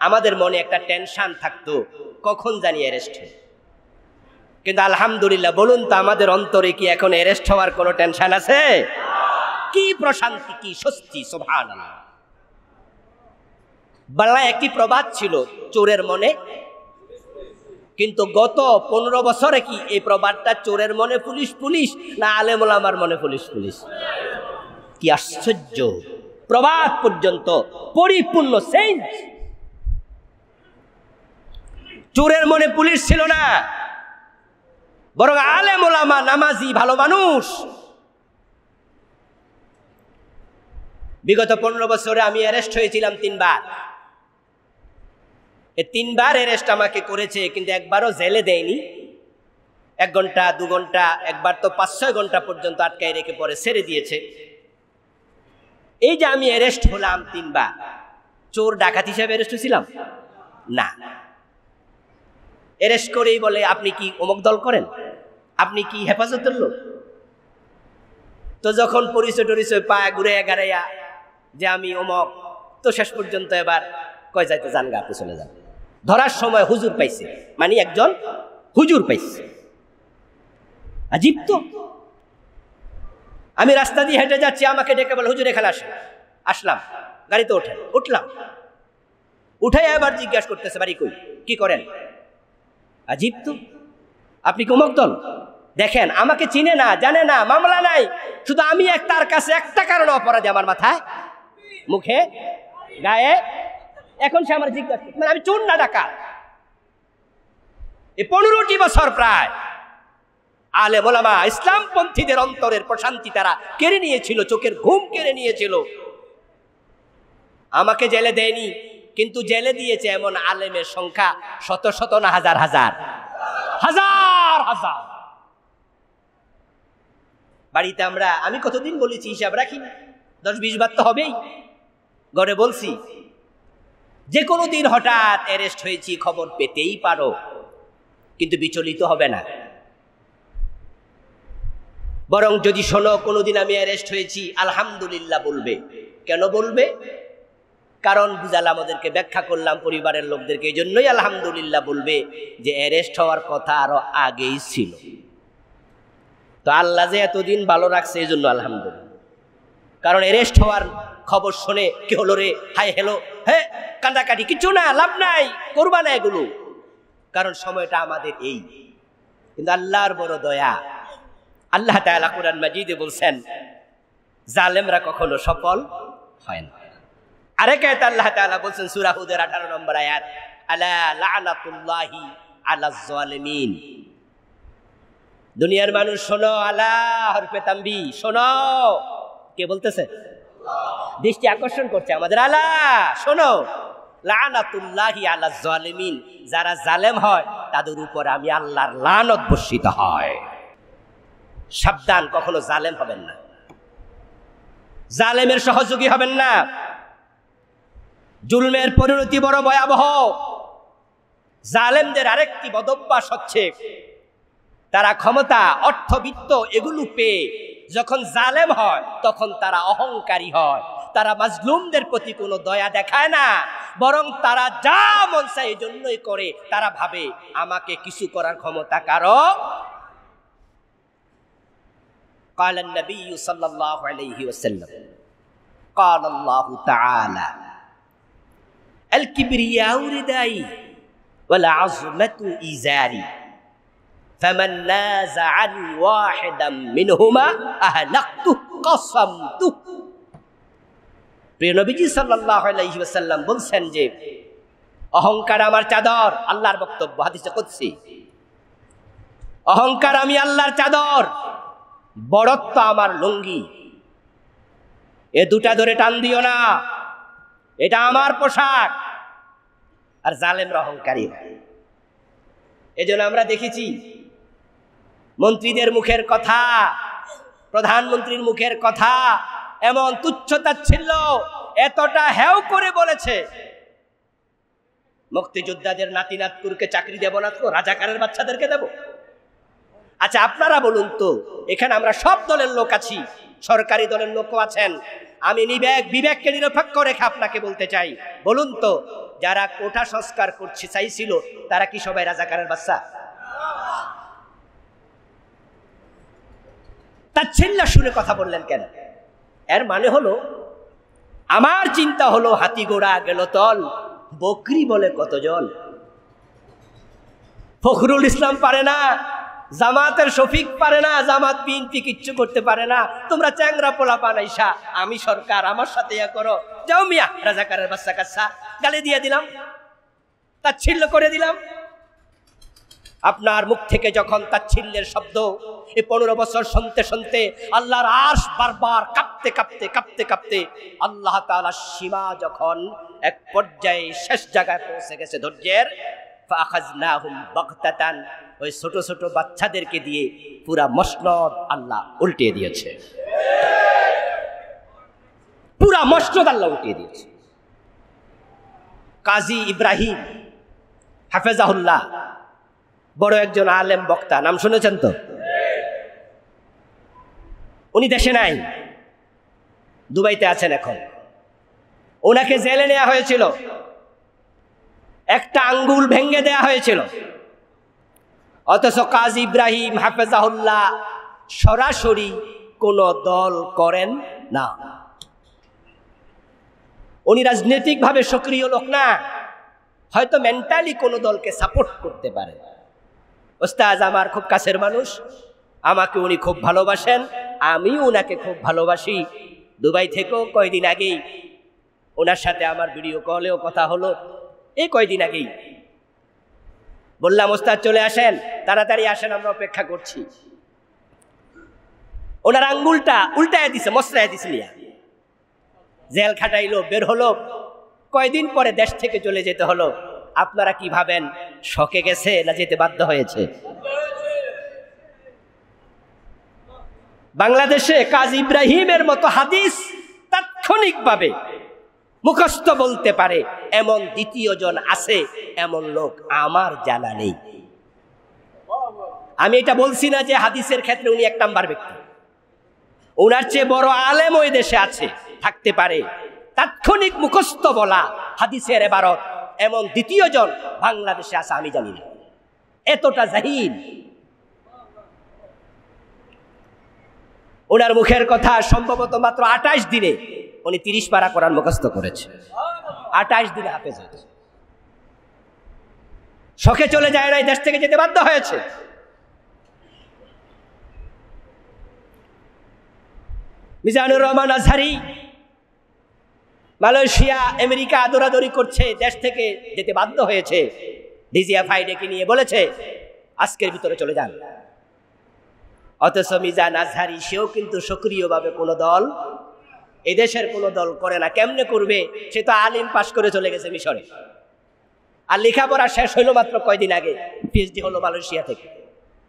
আমাদের মনে একটা টেনশন থাকতো, কখন জানি অ্যারেস্ট হয়। কিন্তু আলহামদুলিল্লাহ বলুন তো, আমাদের অন্তরে কি এখন অ্যারেস্ট হওয়ার কোনো টেনশন আছে? কি প্রশান্তি, কি স্বস্তি, সুবহানাল্লাহ। বাংলায় একটি প্রবাদ ছিল, চোরের মনে, কিন্তু গত ১৫ বছরে কি এই প্রবাদটা চোরের মনে পুলিশ পুলিশ, না আলেম ওলামার মনে পুলিশ পুলিশ? কি আশ্চর্য, প্রবাদ পর্যন্ত পরিপূর্ণ চেঞ্জ। চোরের মনে পুলিশ ছিল না, বরং আলেম ওলামা নামাজি ভালো মানুষ। বিগত ১৫ বছরে আমি অ্যারেস্ট হয়েছিলাম ৩ বার। এই ৩ বার অ্যারেস্ট আমাকে করেছে, কিন্তু একবারও জেলে দেয়নি। ১ ঘন্টা ২ ঘন্টা, একবার তো ৫-৬ ঘন্টা পর্যন্ত আটকায় রেখে পরে ছেড়ে দিয়েছে। এই যে আমি অ্যারেস্ট হলাম ৩ বার, চোর ডাকাত হিসেবে অ্যারেস্ট হয়েছিলাম না। অ্যারেস্ট করেই বলে আপনি কি অমুক দল করেন, আপনি কি হেফাজতের লোক। তো যখন পরিচয় টরিচয় পায় ঘুরে গাড়াইয়া যে আমি অমুক, তো শেষ পর্যন্ত এবার কয় যাইতে যান গা, আপনি চলে যান। ধরার সময় হুজুর পাইছে, মানে একজন হুজুর পাইছে। আজীব তো। আমি রাস্তা দিয়ে হেঁটে যাচ্ছি, আমাকে ডেকে বলে হুজুর এখানে আসেন। আসলাম, গাড়িতে উঠলাম, উঠাই এবার জিজ্ঞাসা করতেছে বাড়ি কই, কি করেন। আজীব তো, আপনি অমুক দল। দেখেন আমাকে চিনে না, জানে না, মামলা নাই, শুধু আমি তার কাছে একটা কারণে অপরাধী, আমার মাথায়, মুখে, গায়ে। এখন সে আমার জিজ্ঞাসা, মানে আমি চোর না ডাকাত। এই ১৫টি বছর প্রায় আলেম ওলামা ইসলামপন্থীদের অন্তরের প্রশান্তি তারা কেড়ে নিয়েছিল, চোখের ঘুম কেড়ে নিয়েছিল। আমাকে জেলে দেয়নি, কিন্তু জেলে দিয়েছে এমন আলেমের সংখ্যা শত শত না হাজার হাজার হাজার হাজার। বাড়িতে আমি কতদিন বলেছি হিসাব রাখি, ১০-২০ বার তো হবেই। ঘরে বলছি যে কোনো দিন হঠাৎ অ্যারেস্ট হয়েছি খবর পেতেই পারো, কিন্তু বিচলিত হবে না। বরং যদি শোনো কোনোদিন আমি অ্যারেস্ট হয়েছি, আলহামদুলিল্লাহ বলবে। কেন বলবে? কারণ বুঝালাম, ওদেরকে ব্যাখ্যা করলাম, পরিবারের লোকদেরকে, এই জন্যই আলহামদুলিল্লাহ বলবে যে অ্যারেস্ট হওয়ার কথা আরো আগেই ছিল। তো আল্লাহ যে এতদিন ভালো রাখছে এই জন্য আলহামদুলিল্লাহ। কারণ অ্যারেস্ট হওয়ার খবর শুনে কি হলো রে, হাই হ্যালো, হ্যাঁ কান্দাকাটি, কিছু না, লাভ নাই, করবা না এগুলো, কারণ সময়টা আমাদের এই। কিন্তু আল্লাহর বড় দয়া, আল্লাহ তাআলা কোরআন মাজিদে বলছেন জালেমরা কখনো সফল হয় না। আরেক আয়াতে আল্লাহ তাআলা বলছেন সূরা হুদের 18 নম্বর আয়াত, আলা লা'নাতুল্লাহি আলাজ জালিমিন। দুনিয়ার মানুষ শোনো, আলা হরফে তানবি, শোনো, কে বলতেছে? দৃষ্টি আকর্ষণ করছে আমাদের, আলা শোনো, লা'নাতুল্লাহি আলাজ জালিমিন, যারা জালেম হয় তাদের উপর আমি আল্লাহর লানত বর্ষিত হয়। সাবধান, কখনো জালেম হবেন না, জালেমের সহযোগী হবেন না। জুলমের পরিণতি বড় ভয়াবহ। জালেমদের আরেকটি বদভ্যাস হচ্ছে তারা ক্ষমতা, অর্থবিত্ত এগুলো পেয়ে যখন জালেম হয় তখন তারা অহংকারী হয়। তারা মাজলুমদের প্রতি কোনো দয়া দেখায় না, বরং তারা যা মন চায় এই জন্যই করে। তারা ভাবে আমাকে কিছু করার ক্ষমতা কারো। قال النبي صلى الله عليه وسلم قال الله تعالى الكبرياء ردائي والعظمة إزاري فمن نازعني واحدا منهما أهلكته قصمته। প্রিয় নবীজি সাল্লাল্লাহু আলাইহি ওয়াসাল্লাম বলছেন যে অহংকার আমার চাদর, আল্লাহর বক্তব্য, হাদিসে কুদসি। অহংকার আমি আল্লাহর চাদর, বড়ত্ব আমার লুঙ্গি, এ দুটা ধরে টান দিও না, এটা আমার পোশাক। আর জালেমরা অহংকারী হয়। এজন্য আমরা দেখেছি মন্ত্রীদের মুখের কথা, প্রধানমন্ত্রীর মুখের কথা এমন তুচ্ছতাচ্ছিল্য এতটা হেও করে বলেছে, মুক্তিযোদ্ধাদের নাতি নাতকুরকে চাকরি দেব না তো রাজাকারের বাচ্চাদেরকে দেব। আচ্ছা আপনারা বলুন তো, এখানে আমরা সব দলের লোক আছি, সরকারি দলের লোকও আছেন, আমি বিবেককে নিরপেক্ষ রেখে আপনাকে বলতে চাই, বলুন তো যারা কোটা সংস্কার করছে চাইছিল তারা কি সবাই রাজাকারের বাচ্চা? তাচ্ছিল্য সুরে কথা বললেন কেন? এর মানে হলো, আমার চিন্তা হলো হাতি ঘোড়া গেল তল, বকরি বলে কতজন। ফখরুল ইসলাম পারে না, জামাতের শফিক পারে না, জামাত বিএনপি কিচ্ছু করতে পারে না, তোমরা চ্যাংরা পোলা বানাইসা, আমি সরকার, আমার সাথে ইয়া করো, যাও মিয়া রাজাকারের বাচ্চা কাচ্চা, গালি দিয়ে দিলাম, তাচ্ছিল্য করে দিলাম। আপনার মুখ থেকে যখন তাচ্ছিল্যের শব্দ এই 15 বছর শুনতে শুনতে আল্লাহর আরশ বারবার কাঁপতে কাঁপতে কাঁপতে কাঁপতে আল্লাহ তাআলার সীমা যখন এক পর্যায়ে শেষ জায়গায় পৌঁছে গেছে ধৈর্যের, ফাখাযনাহুম বাগতাতান, ওই ছোট ছোট বাচ্চাদেরকে দিয়ে পুরা মসনদ আল্লাহ উল্টে দিয়েছে, পুরা মসনদ আল্লাহ উল্টে দিয়েছে। কাজী ইব্রাহিম হাফেজাহুল্লাহ বড় একজন আলেম বক্তা, নাম শুনেছেন তো? উনি দেশে নাই, দুবাইতে আছেন এখন। ওনাকে জেলে নেওয়া হয়েছিল, একটা আঙ্গুল ভেঙে দেয়া হয়েছিল, অথচ কাজী ইব্রাহিম হাফেজাহুল্লাহ সরাসরি কোন দল করেন না। উনি রাজনৈতিকভাবে সক্রিয় লোক না, হয়তো মেন্টালি কোনো দলকে সাপোর্ট করতে পারে। ওস্তাজ আমার খুব কাছের মানুষ, আমাকে উনি খুব ভালোবাসেন, আমিও ওনাকে খুব ভালোবাসি। দুবাই থেকেও কয়দিন আগেই ওনার সাথে আমার ভিডিও কলেও কথা হলো, এই কয়দিন আগেই বললাম ওস্তাদ চলে আসেন, তাড়াতাড়ি আসেন, আমরা অপেক্ষা করছি। ওনার আঙ্গুলটা উল্টায় দিছে, মসরায় দিছে, জেল খাটাইলো, বের হলো, কয়দিন পরে দেশ থেকে চলে যেতে হলো। আপনারা কি ভাবেন, শকে গেছে না যেতে বাধ্য হয়েছে? বাংলাদেশে কাজী ইব্রাহিমের মতো হাদিস তাৎক্ষণিকভাবে মুখস্থ বলতে পারে এমন দ্বিতীয় জন আছে, এমন লোক আমার জানা নেই। আমি এটা বলছি না যে হাদিসের ক্ষেত্রে উনি 1 নাম্বার ব্যক্তি, ওনার চেয়ে বড় আলেম ওই দেশে আছে, থাকতে পারে। তাৎক্ষণিক মুখস্থ বলা হাদিসের ইবারত এমন দ্বিতীয় জন বাংলাদেশে আছে আমি জানি না, এতটা জাহিল। ওনার মুখের কথা সম্ভবত মাত্র 28 দিনে উনি 30 পারা কোরআন মুখস্থ করেছে। 28 দিনে হাফেজ হয়েছে। শখে চলে যায় না, দেশ থেকে যেতে বাধ্য হয়েছে। মিজানুর রহমান আজহারি মালয়েশিয়া আমেরিকা দৌড়াদৌড়ি করছে, দেশ থেকে যেতে বাধ্য হয়েছে। ডিজিএফআই ডেকে নিয়ে বলেছে আজকের ভিতরে চলে যান। অথচ মিজান আজহারি সেও কিন্তু সক্রিয়ভাবে কোনো দল, এদেশের কোনো দল করে না। কেমনে করবে? সে তো আলিম পাশ করে চলে গেছে মিশরে, আর লেখাপড়া শেষ হইল মাত্র কয়দিন আগে, পিএইচডি হলো মালয়েশিয়া থেকে।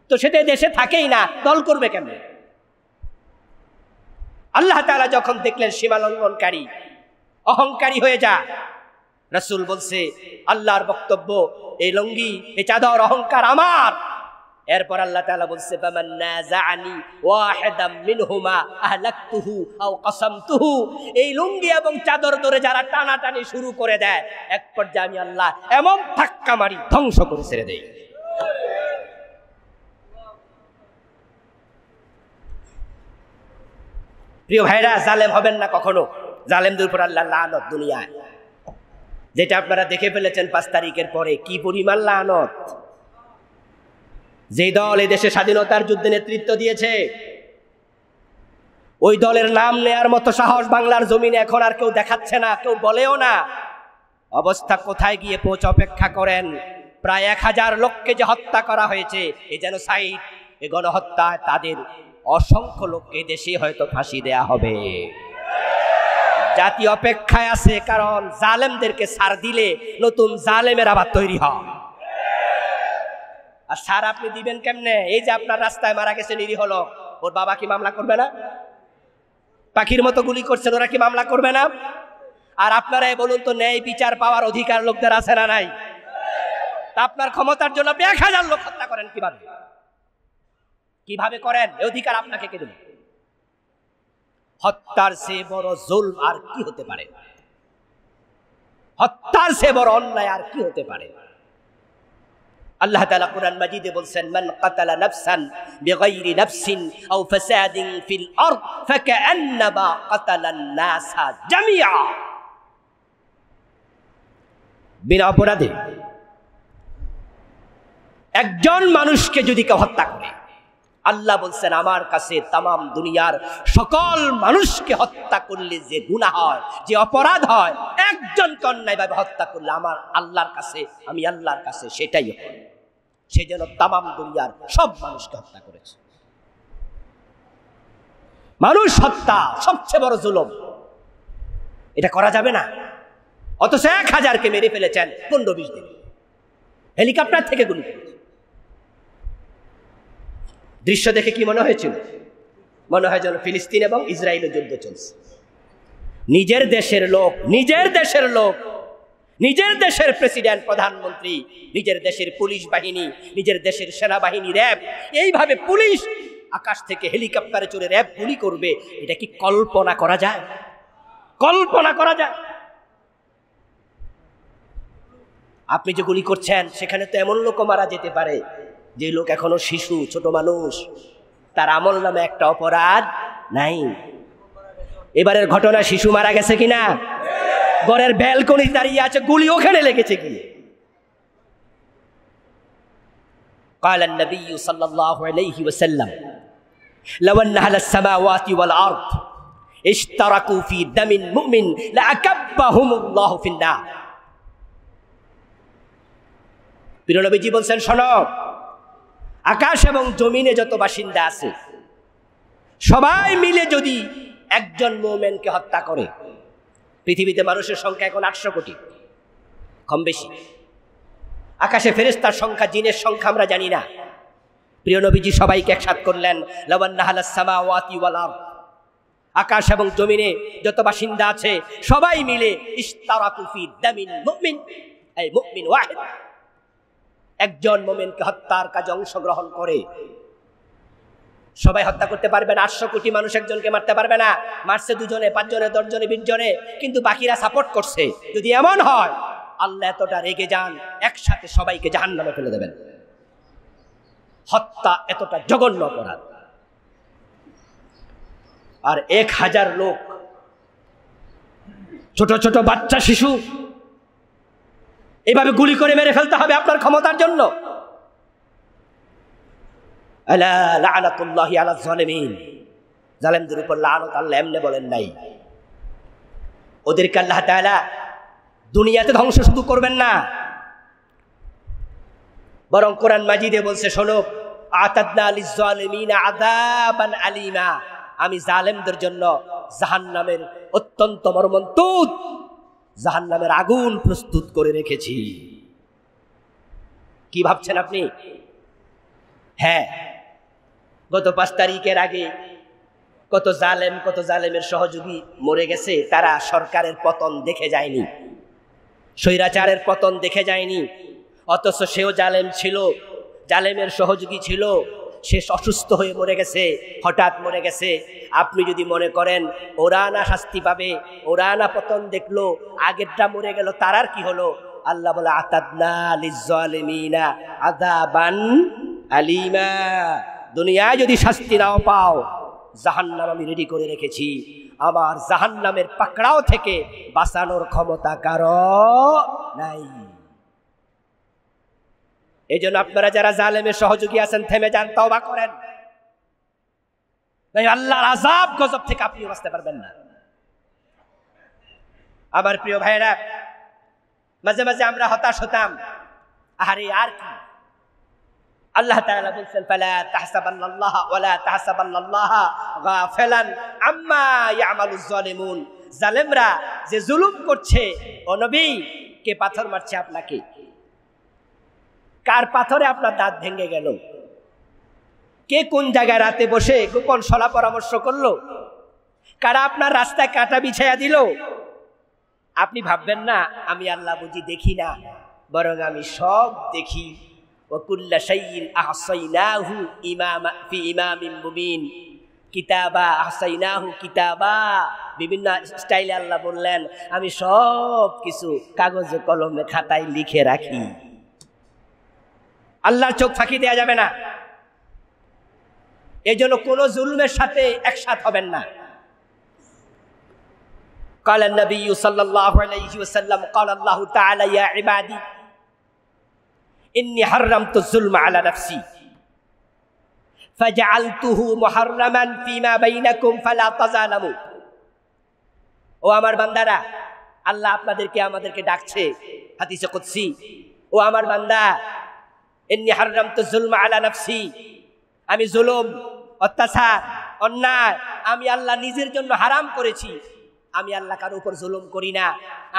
তো সেটা দেশে থাকেই না, দল করবে কেমনে? আল্লাহ তাআলা যখন দেখলেন সীমা লঙ্ঘনকারী, অহংকারী হয়ে যা, রাসূল বলছে আল্লাহর বক্তব্য, এই লঙ্গি, এই চাদর অহংকার আমার। এরপর আল্লাহ তাআলা বলছে ফামান নাযাআনি ওয়াহিদাম মিনহুমা আহলাকতুহু আও কাসামতুহু। এই লুঙ্গি এবং চাদর ধরে যারা টানাটানি শুরু করে দেয়, এক পর্যায়ে আমি আল্লাহ এমন ধাক্কা মারি ধ্বংস করে ছেড়ে দেই। প্রিয় ভাইরা, জালেম হবেন না কখনো। জালেমদের উপর আল্লাহ লানত দুনিয়ায়, যেটা আপনারা দেখে ফেলেছেন 5 তারিখের পরে কি পরিমাণ লানত। যে দল এই দেশে স্বাধীনতার যুদ্ধে নেতৃত্ব দিয়েছে, ওই দলের নাম নেয়ার মতো সাহস বাংলার জমিনে এখন আর কেউ দেখাচ্ছে না, কেউ বলেও না। অবস্থা কোথায় গিয়ে পৌঁছে অপেক্ষা করেন। প্রায় 1000 লোককে যে হত্যা করা হয়েছে, এই জেনোসাইড, এই গণহত্যায় তাদের অসংখ্য লোককে দেশে হয়তো ফাঁসি দেয়া হবে। জাতি অপেক্ষায় আছে, কারণ জালেমদেরকে ছাড় দিলে নতুন জালেমের আবার তৈরি হয়। আর স্যার আপনি দিবেন কেমনে? এই যে আপনার রাস্তায় মারা গেছে নিরীহ লোক, ওর বাবা কি মামলা করবে না? পাখির মতো গুলি করছেন, ওরা কি মামলা করবে না? আর আপনারাই বলুন তো, ন্যায় বিচার পাওয়ার অধিকার লোকদের আছে না নাই? তা আপনার ক্ষমতার জন্য আপনি 1000 লোক হত্যা করেন কিভাবে? কিভাবে করেন? এই অধিকার আপনাকে কে দিল? হত্যার চেয়ে বড় জুলম আর কি হতে পারে? হত্যার চেয়ে বড় অন্যায় আর কি হতে পারে? আল্লাহ তাআলা কুরআন মাজিদে বলছেন মান কাতালা নাফসান বিগাইরি নাফসিন আও ফাসাদিন ফিল আরদ ফাকান্নামা কাতালান নাসা জামিআ। বিনা অপরাধে একজন মানুষকে যদি কেউ হত্যা করে, আল্লাহ বলছেন আমার কাছে তামাম দুনিয়ার সকল মানুষকে হত্যা করলে যে গুনাহ হয়, যে অপরাধ হয়, একজনকে অন্যায়ভাবে হত্যা করলে আমার আল্লাহর কাছে, আমি আল্লাহর কাছে সেটাই হয়। সে যেন তামাম দুনিয়ার সব মানুষকে হত্যা করেছে। মানুষ হত্যা সবচেয়ে বড় জুলুম, এটা করা যাবে না। অথচ 1000কে মেরে ফেলেছেন 15-20 দিন, হেলিকপ্টার থেকে গুলি করেছে। দৃশ্য দেখে কি মনে হয়েছিল? মনে হয় যেন ফিলিস্তিন এবং ইসরায়েলের যুদ্ধ চলছে। নিজের দেশের লোক, নিজের দেশের লোক, নিজের দেশের প্রেসিডেন্ট, প্রধানমন্ত্রী, নিজের দেশের পুলিশ বাহিনী, নিজের দেশের সেনাবাহিনী, র্যাব, এইভাবে পুলিশ আকাশ থেকে হেলিকপ্টারে চড়ে র্যাব গুলি করবে, এটা কি কল্পনা করা যায়? কল্পনা করা যায়? আপনি যে গুলি করছেন সেখানে তো এমন লোক মারা যেতে পারে যে লোক এখনো শিশু, ছোট মানুষ, তার আমল নামে একটা অপরাধ নাই। এবারের ঘটনা শিশু মারা গেছে কিনা? ঘরের ব্যালকনি দাঁড়িয়ে আছে, গুলি ওখানে লেগেছে কি? قال النبي صلى الله عليه وسلم لو ان اهل السماوات والارض اشتركوا في دم المؤمن لاكبهم الله في النار। প্রিয় নবীজি বলছেন, শোনো, আকাশ এবং জমিনে যত বাসিন্দা আছে সবাই মিলে যদি একজন মুমিনকে হত্যা করে, পৃথিবীতে মানুষের সংখ্যা এখন 800 কোটি, কম বেশি। আকাশে ফেরেশতার সংখ্যা, জিনের সংখ্যা আমরা জানি না। প্রিয় নবীজি সবাইকে একসাথ করলেন, লাওয়ান্না আহলাস সামাওয়াতি ওয়াল আরদ, আকাশ এবং জমিনে যত বাসিন্দা আছে সবাই মিলে ইশতারাকু ফি দামিন মুমিন, এই মুমিন ওয়াহিদ, একজন মুমিনকে হত্যার কাজে অংশগ্রহণ করে। সবাই হত্যা করতে পারবে না, 800 কোটি মানুষ একজনকে মারতে পারবে না। মারছে 2 জনে, 5 জনে, 10 জনে, 20 জনে, কিন্তু বাকিরা সাপোর্ট করছে। যদি এমন হয়, আল্লাহ এতটা রেগে যান, একসাথে সবাইকে জাহান্নামে ফেলে দেবেন। হত্যা এতটা জঘন্য অপরাধ। আর 1000 লোক, ছোট ছোট বাচ্চা শিশু, এভাবে গুলি করে মেরে ফেলতে হবে আপনার ক্ষমতার জন্য? আলা লানাতুল্লাহি আলা যালিমিন, জালেমদের উপর লানত আল্লাহ এমনি বলেন নাই। ওদেরকে আল্লাহ তাআলা দুনিয়াতে ধ্বংস শুধু করবেন না, বরং কোরআন মাজিদে বলছে, শোনো, আতাদনা লিয-যালিমিনা আযাবান আলীমা, আমি জালেমদের জন্য জাহান্নামের অত্যন্ত মর্মন্তুদ জাহান্নামের আগুন প্রস্তুত করে রেখেছি। কি ভাবছেন আপনি? হ্যাঁ, গত 5 তারিখের আগে কত জালেমের সহযোগী মরে গেছে, তারা সরকারের পতন দেখে যায়নি, স্বৈরাচারের পতন দেখে যায়নি, অথচ সেও জালেম ছিল, জালেমের সহযোগী ছিল, সে অসুস্থ হয়ে মরে গেছে, হঠাৎ মরে গেছে। আপনি যদি মনে করেন ওরা না শাস্তি পাবে, ওরা না পতন দেখলো, আগেরটা মরে গেল, তার আর কি হলো? আল্লাহ বলে আতাদনা লিয-যালিমিনা আযাবান আলীমা, দুনিয়ায় যদি শাস্তি নাও পাও, জাহান্নাম আমি রেডি করে রেখেছি, আমার জাহান্নামের পাকড়াও থেকে বাঁচানোর ক্ষমতা কারো নাই। এই জন্য আপনারা যারা জালেমের সহযোগী আছেন, থেমে যান, তওবা করেন, আল্লাহর আযাব গজব থেকে আপনি বাঁচতে পারবেন না। আমার প্রিয় ভাইরা, মাঝে মাঝে আমরা হতাশ হতাম, আরে আর কি? আল্লাহ তাআলা বলেন, ফালা তাহসাবান্নাল্লাহা ওয়ালা তাহসাবান্নাল্লাহা গাফিলান আম্মা ইয়ামালুজ জালিমুন, জালেমরা যে জুলুম করছে, ও নবী, কে পাথর মারছে আপনাকে? কার পাথরে আপনার দাঁত ভেঙে গেল? কে কোন জায়গায় রাতে বসে গোপন সলা পরামর্শ করলো? কারা আপনার রাস্তায় কাঁটা বিছাইয়া দিল? আপনি ভাববেন না আমি আল্লাহ বুঝি দেখি না, বরং আমি সব দেখি। ওয়া কুল্লা শাইইন আহসাইনাহু ইমামা ফি ইমামিন মুবিন, কিতাবা আহসাইনাহু কিতাবা, বিভিন্ন স্টাইলে আল্লাহ বললেন আমি সব কিছু কাগজে কলমে খাতায় লিখে রাখি। আল্লাহর চোখ ফাঁকি দেওয়া যাবে না। এই জন্য কোন জুলমের সাথে একসাথ হবেন না। قال النبي صلى الله عليه وسلم قال الله تعالى يا عبادي إني حرمت الظلم على نفسي فجعلته محرما فيما بينكم فلا تظالموا। ও আমার বান্দারা, আল্লাহ আপনাদেরকে আমাদেরকে ডাকছে হাদিসে কুদসি, ও আমার বান্দা, ইন্নী হাররামতু যুলমা আলা নাফসি, আমি জুলুম, অত্যাচার, অন্যায় আমি আল্লাহ নিজের জন্য হারাম করেছি। আমি আল্লাহ কারো উপর জুলুম করি না,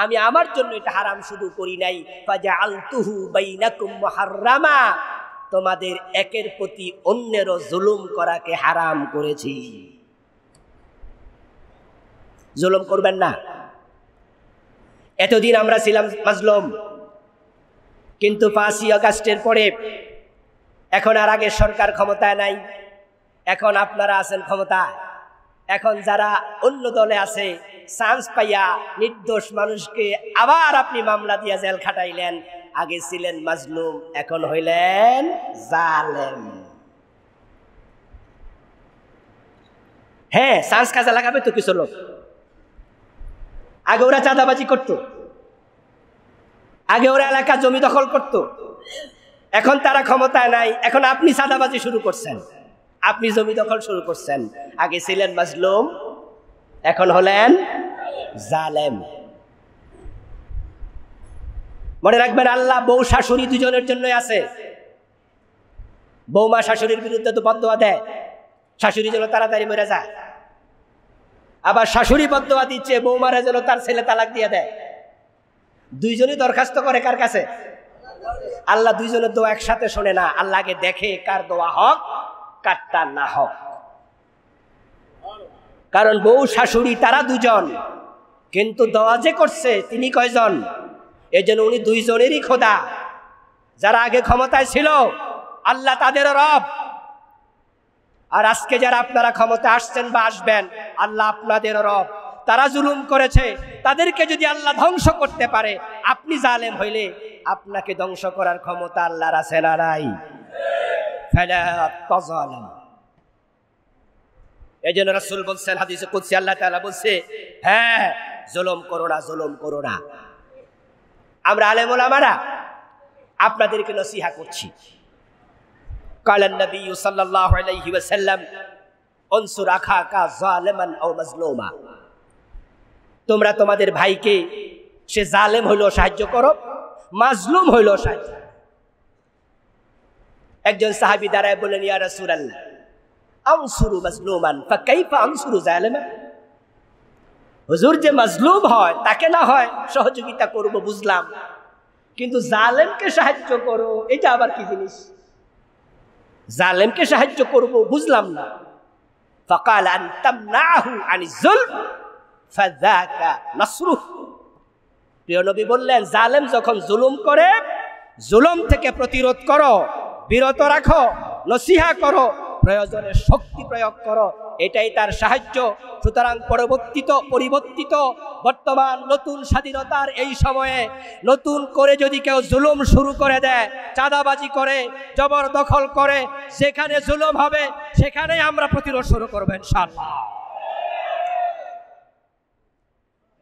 আমি আমার জন্য এটা হারাম শুধু করি নাই, ফাজআলতুহু বাইনাকুম মুহাররামা, তোমাদের একের প্রতি অন্যেরও জুলুম করাকে হারাম করেছি। জুলুম করবেন না। এতদিন আমরা ছিলাম মাজলুম, কিন্তু 5ই আগস্টের পরে এখন আর আগের সরকার ক্ষমতায় নাই, এখন আপনারা আছেন ক্ষমতায়। এখন যারা অন্য দলে আছে, চান্স পাইয়া নির্দোষ মানুষকে আবার আপনি মামলা দিয়া জেল খাটাইলেন। আগে ছিলেন মাজলুম, এখন হইলেন জালেম। হ্যাঁ, চান্স কাজে লাগাবে তো কিছু লোক। আগে ওরা চাঁদাবাজি করত, আগে ওরা এলাকা জমি দখল করত, এখন তারা ক্ষমতায় নাই, এখন আপনি চাঁদাবাজি শুরু করছেন, আপনি জমি দখল শুরু করছেন। আগে ছিলেন মাজলুম, এখন হলেন জালেম। মনে রাখবেন, আল্লাহ বউ শাশুড়ি দুজনের জন্যই আছে। বৌমা শাশুড়ির বিরুদ্ধে তো বদদোয়া দেয়, শাশুড়ি যেন তাড়াতাড়ি মরে যায়। আবার শাশুড়ি বদদোয়া দিচ্ছে বৌমারা যেন তার ছেলে তালাক দিয়ে দেয়। দুইজনই দরখাস্ত করে কার কাছে? আল্লাহ দুইজনের দোয়া একসাথে শোনে না, আল্লাহকে দেখে কার দোয়া হক কারটা না হক। কারণ বউ শাশুড়ি তারা দুজন, কিন্তু দোয়া যে করছে তিনি কয়জন? এই জন্য উনি দুইজনেরই খোদা। যারা আগে ক্ষমতায় ছিল আল্লাহ তাদেরও রব, আর আজকে যারা আপনারা ক্ষমতা আসছেন বা আসবেন আল্লাহ আপনাদেরও রব। তারা জুলুম করেছে, তাদেরকে যদি আল্লাহ ধ্বংস করতে পারে, আপনি জালেম হইলে আপনাকে ধ্বংস করার ক্ষমতা আল্লাহর আছে না নাই? ফালা তাযালাম। এই জন্য রাসূল বলছেন হাদিসে কুদসি, আল্লাহ তাআলা বলছে, হ্যাঁ জুলুম করো না, জুলুম করো না। আমরা আলেম ওলামারা আপনাদেরকে নসিহত করছি। কালান নবী সাল্লাল্লাহু আলাইহি ওয়াসাল্লাম উনসুর আখাকা যালিমান আও মাজলুমা, তোমরা তোমাদের ভাইকে সে জালেম হইলেও সাহায্য করো, মাজলুম হইলেও সাহায্য। একজন সাহাবী দাঁড়ায় বললেন, ইয়া রাসূলুল্লাহ আনসুরু মাজলুমান ফাকাইফা আনসুরু জালিমান, হুজুর যে মাজলুম হয় তাকে না হয় সহযোগিতা করব বুঝলাম, কিন্তু জালেমকে সাহায্য করো এটা আবার কি জিনিস? জালেমকে সাহায্য করব বুঝলাম না। ফাকাল আন তামনাহু আনিজ যুলম ফাযাকা নাসরুহু, প্রিয় নবী বললেন, জালেম যখন জুলুম করে, জুলুম থেকে প্রতিরোধ করো, বিরত রাখো, নসিহা করো, প্রয়োজনে শক্তি প্রয়োগ করো, এটাই তার সাহায্য। সুতরাং পরিবর্তিত বর্তমান নতুন স্বাধীনতার এই সময়ে নতুন করে যদি কেউ জুলুম শুরু করে দেয়, চাঁদাবাজি করে, জবরদখল করে, সেখানে জুলুম হবে, সেখানেই আমরা প্রতিরোধ শুরু করব ইনশাআল্লাহ।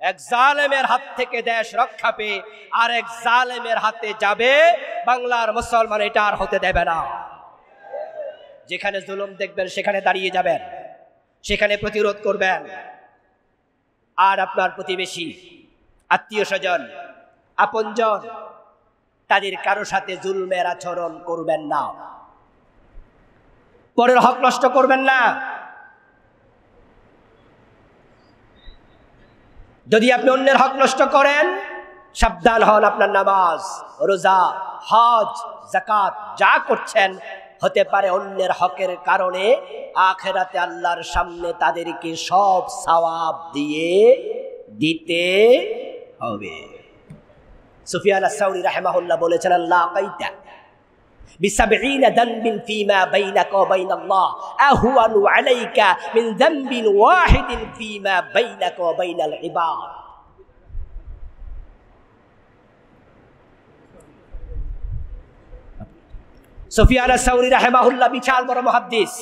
এক জালেমের হাত থেকে দেশ রক্ষা পেয়ে আরেক জালেমের হাতে যাবে, বাংলার মুসলমান এটা আর হতে দেবে না। যেখানে জুলুম দেখবেন সেখানে দাঁড়িয়ে যাবেন, সেখানে প্রতিরোধ করবেন। আর আপনার প্রতিবেশী, আত্মীয় স্বজন, আপনজন, তাদের কারো সাথে জুলমের আচরণ করবেন না, পরের হক নষ্ট করবেন না। যদি আপনি অন্যের হক নষ্ট করেন, সাবধান হন, আপনার নামাজ, রোজা, হজ, যাকাত যা করছেন হতে পারে অন্যের হকের কারণে আখিরাতে আল্লাহর সামনে তাদেরকে সব সওয়াব দিয়ে দিতে হবে। সুফিয়ান আস-সাউরি রাহিমাহুল্লাহ বলেছেন, আল্লাহ কাইতা বিসাবঈনা যানবিন ফীমা বাইনাকা ওয়া বাইনাল্লাহ আহওয়ানু আলাইকা মিন যানবিন ওয়াহিদিন ফীমা বাইনাকা ওয়া বাইনাল ইবাদ। সুফিয়ান আস-সাউরি রাহিমাহুল্লাহ বিশাল বড় মুহাদ্দিস,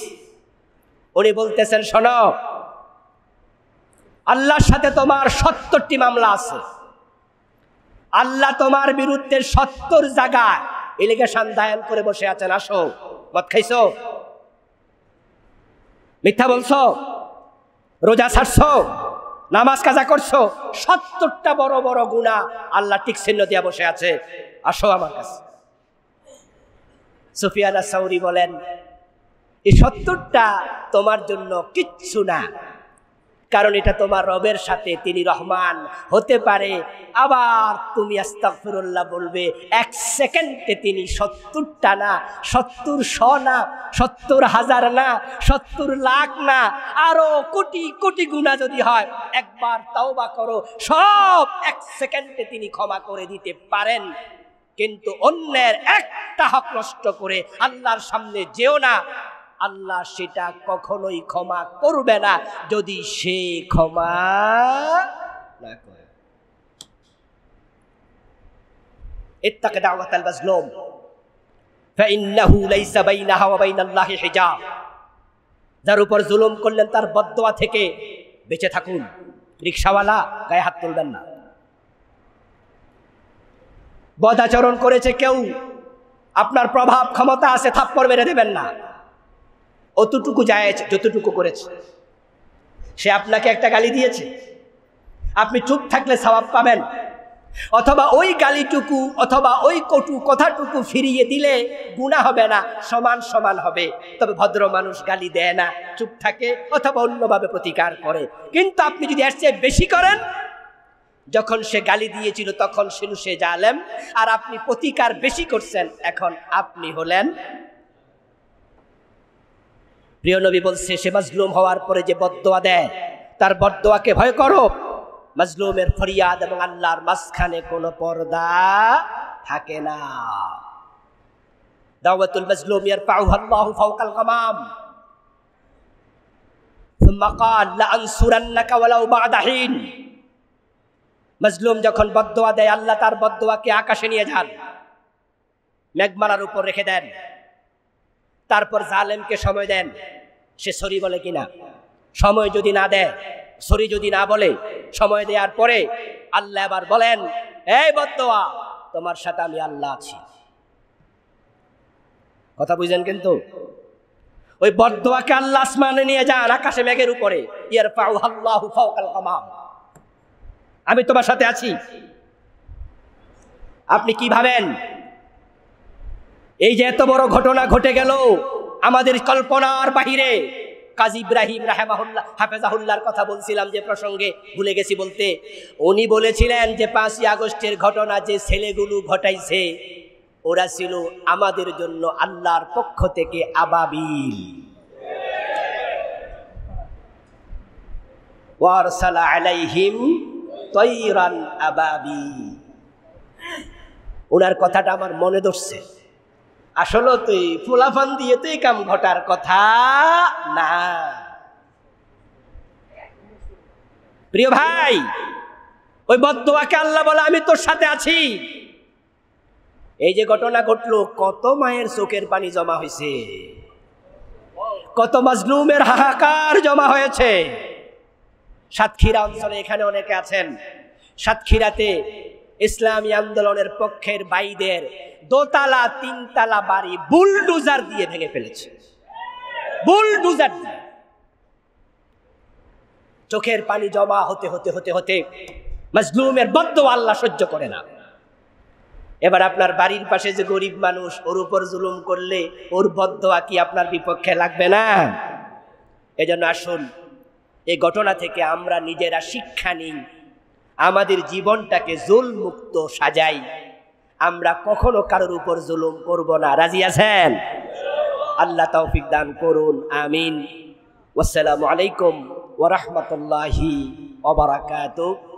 উনি বলতেছেন, শোনো, আল্লাহর সাথে তোমার ৭০টি মামলা আছে, আল্লাহ তোমার বিরুদ্ধে ৭০ জায়গায় এলিগেশন দায়ের করে বসে আছেন। আসো, মদ খাইছো, মিথ্যা বলছো, রোজা ছাড়ছো, নামাজ কাজা করছো, ৭০টা বড় বড় গুনাহ আল্লাহ টিক চিহ্ন দিয়া বসে আছে, আসো আমার কাছে। সুফিয়ান আস-সাউরি বলেন, এই ৭০টা তোমার জন্য কিচ্ছু না, কারণ এটা তোমার রবের সাথে, তিনি রহমান হতে পারে। আবার তুমি আস্তাগফিরুল্লাহ বলবে, ১ সেকেন্ডে তিনি ৭০টা না, ৭০ না, ৭০,০০০ না, ৭০,০০,০০০ না, আরো কোটি কোটি গুনাহ যদি হয়, একবার তাওবা করো, সব ১ সেকেন্ডে তিনি ক্ষমা করে দিতে পারেন। কিন্তু অন্যের একটা হক নষ্ট করে আল্লাহর সামনে যেও না, আল্লাহ সেটা কখনোই ক্ষমা করবে না যদি সে ক্ষমা না করে। ইত্তাক দাওয়াতাল মাজলুম ফাইন্নাহু লাইসা বাইনাহা ওয়া বাইনাল্লাহি হিজাব, যার উপর জুলুম করলেন তার বদদোয়া থেকে বেঁচে থাকুন। রিকশাওয়ালা, গায়ে হাত তুলবেন না। বদাচরণ করেছে কেউ, আপনার প্রভাব ক্ষমতা আছে, থাপ্পড় মেরে দেবেন না। অতটুকু জায়েজ যতটুকু করেছে। সে আপনাকে একটা গালি দিয়েছে, আপনি চুপ থাকলে সওয়াব পাবেন, অথবা ওই গালিটুকু অথবা ওই কটু কথাটুকু ফিরিয়ে দিলে গুনাহ হবে না, সমান সমান হবে। তবে ভদ্র মানুষ গালি দেয় না, চুপ থাকে অথবা অন্যভাবে প্রতিকার করে। কিন্তু আপনি যদি এর চেয়ে বেশি করেন, যখন সে গালি দিয়েছিল তখন ছিল সে জালেম, আর আপনি প্রতিকার বেশি করছেন, এখন আপনি হলেন। প্রিয় নবী বলছে, সে মাজলুম হওয়ার পরে যে বদদোয়া দেয়, তার বদদোয়াকে ভয় করো। মাজলুমের ফরিয়াদ এবং আল্লাহর মাঝখানে কোনো পর্দা থাকে না। দাওয়াতুল মাজলুম ইয়ারফাউহা আল্লাহু ফাওকাল গামাম সুম্মা ক্বাল লা আনসুরান্নাকা ওয়ালাউ বা'দা হিন। মাজলুম যখন বদদোয়া দেয়, আল্লাহ তার বদদোয়াকে আকাশে নিয়ে যান, মেঘমালার উপর রেখে দেন, তারপর জালেমকে সময় দেন, সে সরি বলে কিনা। সময় যদি না দেয়, সরি যদি না বলে, সময় দেওয়ার পরে আল্লাহ আবার বলেন, এই বদদোয়া, তোমার সাথে আমি আল্লাহ আছি। কথা বুঝেন? কিন্তু ওই বদদোয়াকে আল্লাহ আসমানে নিয়ে যান, আকাশে মেঘের উপরে, ইয়ারফাউহাল্লাহু ফাওকাল গামাম, আমি তোমার সাথে আছি। আপনি কি ভাবেন এই যে এত বড় ঘটনা ঘটে গেল আমাদের কল্পনার বাহিরে? কাজী ইব্রাহিম রাহিমাহুল্লাহ হাফেজাহুল্লাহর কথা বলছিলাম যে প্রসঙ্গে, ভুলে গেছি বলতে। উনি বলেছিলেন যে 5ই আগস্টের ঘটনা যে ছেলেগুলো ঘটাইছে ওরা ছিল আমাদের জন্য আল্লাহর পক্ষ থেকে আবাবিল। ওয়ারসালা আলাইহিম তায়রান আবাবিল। ওনার কথাটা আমার মনে ধরছে। আসলে তো ফুলাফান দিয়ে তো এই কাম ঘটার কথা না। প্রিয় ভাই, ওই বদদোয়াকে আল্লাহ বলে আমি তোর সাথে আছি। এই যে ঘটনা ঘটলো, কত মায়ের চোখের পানি জমা হয়েছে, কত মাজলুমের হাহাকার জমা হয়েছে। সাতক্ষীরা অঞ্চলে এখানে অনেকে আছেন, সাতক্ষীরাতে ইসলামী আন্দোলনের পক্ষের ভাইদের দোতলা 3তলা বাড়ি বুলডোজার দিয়ে ভেঙে ফেলেছে, বুলডোজার দিয়ে। চোখের পানি জমা হতে হতে হতে হতে মাজলুমের বদদোয়া আল্লাহ সহ্য করে না। এবার আপনার বাড়ির পাশে যে গরিব মানুষ, ওর উপর জুলুম করলে ওর বদদোয়া কি আপনার বিপক্ষে লাগবে না? এজন্য আসুন এই ঘটনা থেকে আমরা নিজেরা শিক্ষা নিই, আমাদের জীবনটাকে জুলম মুক্ত সাজাই। আমরা কখনো কারোর উপর জুলুম করব না। রাজি আছেন? আল্লাহ তৌফিক দান করুন, আমিন। আসসালামু আলাইকুম ওয়া রাহমাতুল্লাহি ওয়া বারাকাতুহু।